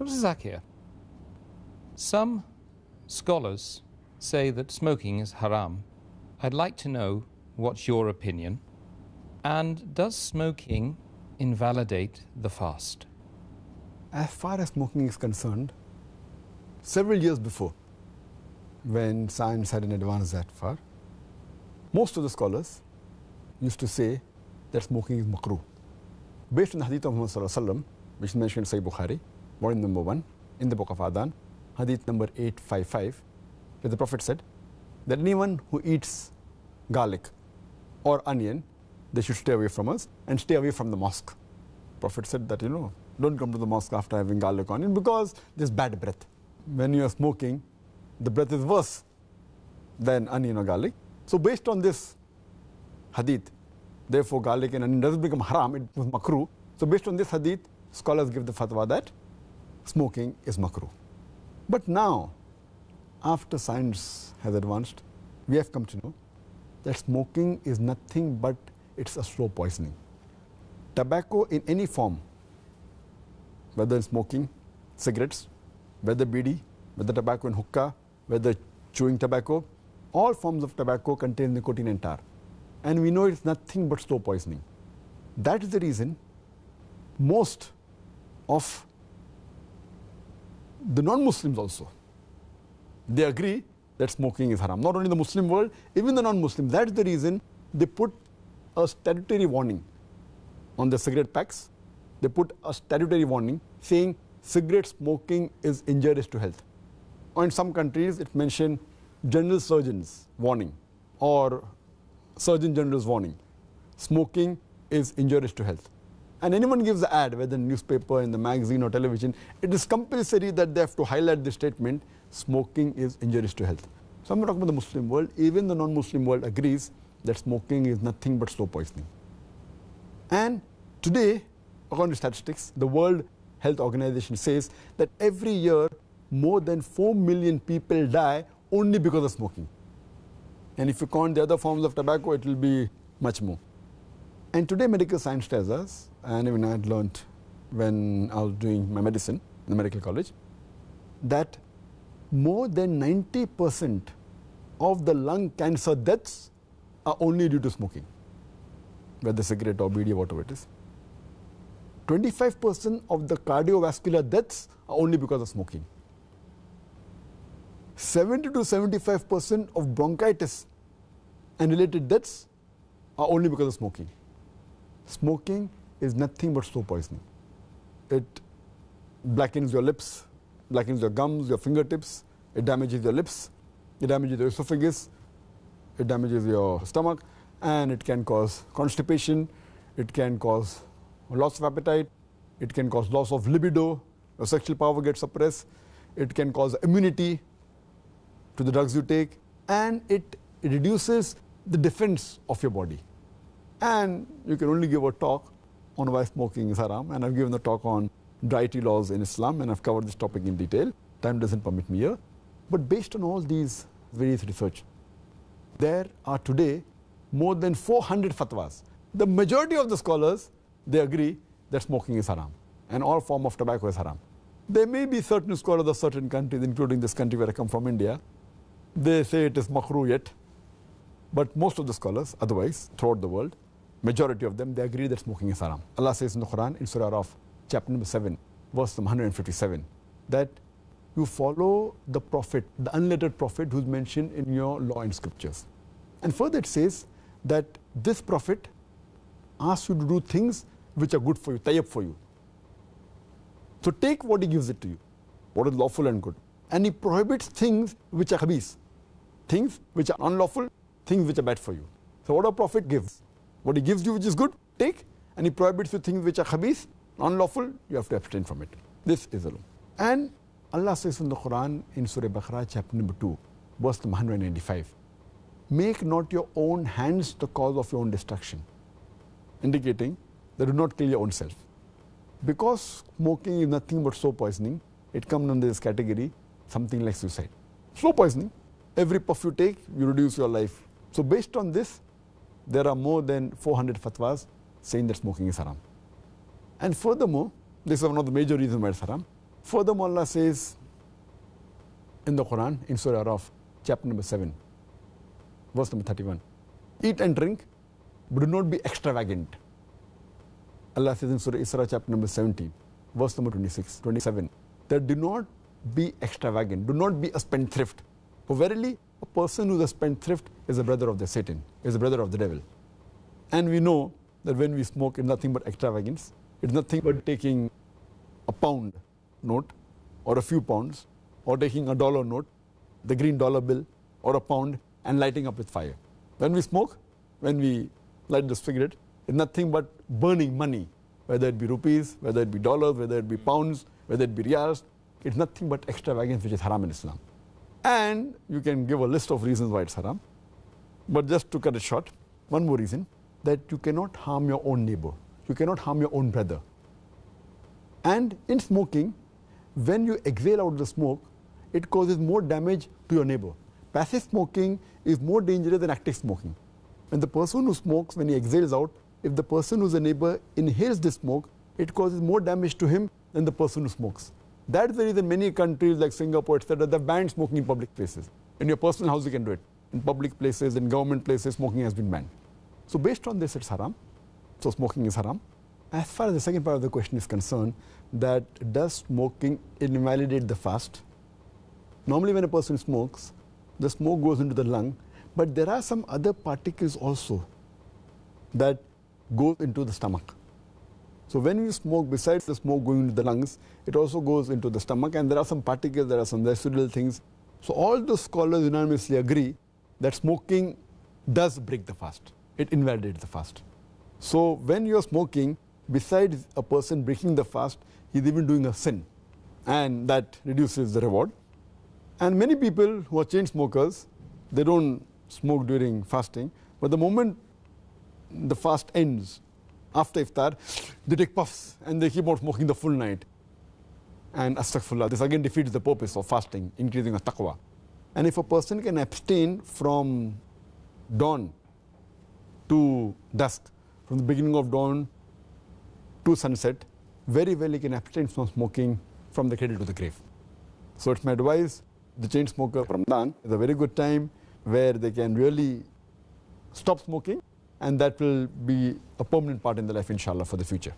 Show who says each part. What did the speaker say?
Speaker 1: Dr. Zakir, some scholars say that smoking is haram. I'd like to know what's your opinion. And does smoking invalidate the fast?
Speaker 2: As far as smoking is concerned, several years before, when science hadn't advanced that far, most of the scholars used to say that smoking is makruh. Based on the hadith of Muhammad sallallahu alaihi wasallam, which is mentioned in Sahih Bukhari, volume number 1, in the book of Adhan, hadith number 855, where the Prophet said that anyone who eats garlic or onion, they should stay away from us and stay away from the mosque. Prophet said that, don't come to the mosque after having garlic or onion because there's bad breath. When you are smoking, the breath is worse than onion or garlic. So based on this hadith, therefore garlic and onion doesn't become haram, it was makruh. So based on this hadith, scholars give the fatwa that smoking is makruh. But now, after science has advanced, we have come to know that smoking is nothing but it's a slow poisoning. Tobacco in any form, whether smoking, cigarettes, whether bidi, whether tobacco in hookah, whether chewing tobacco, all forms of tobacco contain nicotine and tar. And we know it's nothing but slow poisoning. That is the reason most of the non-Muslims also, they agree that smoking is haram. Not only the Muslim world, even the non-Muslims. That's the reason they put a statutory warning on the cigarette packs. They put a statutory warning saying cigarette smoking is injurious to health. Or in some countries, it mentioned general surgeon's warning or surgeon general's warning. Smoking is injurious to health. And anyone gives the ad, whether in newspaper, in the magazine or television, it is compulsory that they have to highlight the statement, smoking is injurious to health. So I'm not talking about the Muslim world, even the non-Muslim world agrees that smoking is nothing but slow poisoning. And today, according to statistics, the World Health Organization says that every year more than 4 million people die only because of smoking. And if you count the other forms of tobacco, it will be much more. And today medical science tells us, and even I had learned when I was doing my medicine in the medical college, that more than 90% of the lung cancer deaths are only due to smoking, whether cigarette or bidi or whatever it is. 25% of the cardiovascular deaths are only because of smoking. 70 to 75% of bronchitis and related deaths are only because of smoking. Smoking is nothing but slow poisoning. It blackens your lips, blackens your gums, your fingertips, it damages your lips, it damages your esophagus, it damages your stomach, and it can cause constipation, it can cause loss of appetite, it can cause loss of libido, your sexual power gets suppressed, it can cause immunity to the drugs you take, and it reduces the defense of your body. And you can only give a talk on why smoking is haram, and I've given a talk on dietary laws in Islam, and I've covered this topic in detail. Time doesn't permit me here. But based on all these various research, there are today more than 400 fatwas. The majority of the scholars, they agree that smoking is haram, and all form of tobacco is haram. There may be certain scholars of certain countries, including this country where I come from, India, they say it is makruh yet. But most of the scholars, otherwise, throughout the world, majority of them, they agree that smoking is haram. Allah says in the Quran, in Surah Araf, chapter number 7, verse 157, that you follow the prophet, the unlettered prophet who's mentioned in your law and scriptures. And further it says that this prophet asks you to do things which are good for you, tayyib for you. So take what he gives it to you, what is lawful and good. And he prohibits things which are khabith, things which are unlawful, things which are bad for you. So what a prophet gives, what he gives you which is good, take, and he prohibits you things which are khabith, unlawful, you have to abstain from it. This is the law. And Allah says in the Quran, in Surah Baqarah, chapter number 2, verse number 195, make not your own hands the cause of your own destruction, indicating that do not kill your own self. Because smoking is nothing but slow poisoning, it comes under this category, something like suicide. Slow poisoning, every puff you take, you reduce your life. So based on this, there are more than 400 fatwas saying that smoking is haram. And furthermore, this is one of the major reasons why it's haram. Furthermore, Allah says in the Quran, in Surah Araf, chapter number 7, verse number 31, eat and drink, but do not be extravagant. Allah says in Surah Isra, chapter number 17, verse number 26, 27, that do not be extravagant, do not be a spendthrift. For verily, a person who is a spendthrift is a brother of the Satan, is a brother of the devil. And we know that when we smoke, it's nothing but extravagance. It's nothing but taking a pound note or a few pounds, or taking a dollar note, the green dollar bill, or a pound, and lighting up with fire. When we smoke, when we light the cigarette, it's nothing but burning money, whether it be rupees, whether it be dollars, whether it be pounds, whether it be riyals. It's nothing but extravagance, which is haram in Islam. And you can give a list of reasons why it's haram. But just to cut it short, one more reason, that you cannot harm your own neighbor. You cannot harm your own brother. And in smoking, when you exhale out the smoke, it causes more damage to your neighbor. Passive smoking is more dangerous than active smoking. When the person who smokes, when he exhales out, if the person who's a neighbor inhales the smoke, it causes more damage to him than the person who smokes. That's the reason many countries like Singapore, etc., they've banned smoking in public places. In your personal house, you can do it. In public places, in government places, smoking has been banned. So based on this, it's haram. So smoking is haram. As far as the second part of the question is concerned, that does smoking invalidate the fast? Normally when a person smokes, the smoke goes into the lung, but there are some other particles also that go into the stomach. So when you smoke, besides the smoke going into the lungs, it also goes into the stomach, and there are some particles, there are some residual things. So all the scholars unanimously agree that smoking does break the fast. It invalidates the fast. So when you are smoking, besides a person breaking the fast, he's even doing a sin, and that reduces the reward. And many people who are chain smokers, they don't smoke during fasting, but the moment the fast ends, after iftar, they take puffs and they keep on smoking the full night. And astaghfirullah, this again defeats the purpose of fasting, increasing our taqwa. And if a person can abstain from dawn to dusk, from the beginning of dawn to sunset, very well he can abstain from smoking from the cradle to the grave. So it's my advice, the chain smoker, Ramadan is a very good time where they can really stop smoking, and that will be a permanent part in their life, inshallah, for the future.